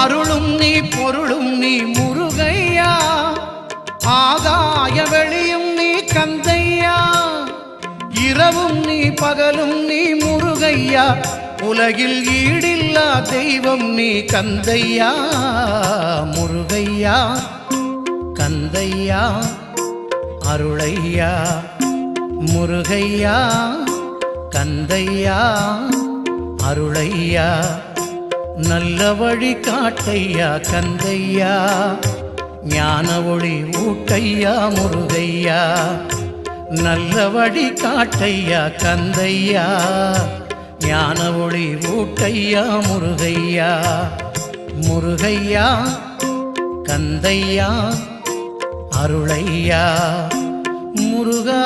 அருளும் நீ பொருளும் நீ முருகையா, ஆகாய வெளியும் நீ கந்தையா, இரவும் நீ பகலும் நீ முருகையா, உலகில் ஈடில்லா தெய்வம் நீ கந்தையா. முருகையா கந்தையா அருளையா, முருகையா கந்தையா அருளையா, நல்ல வழி காட்டையா கந்தையா, ஞான ஒளி ஊட்டையா முருகையா, நல்ல வழி காட்டையா கந்தையா, ஞான ஒளி ஊட்டையா முருகையா. முருகையா கந்தையா அருளையா, முருகா.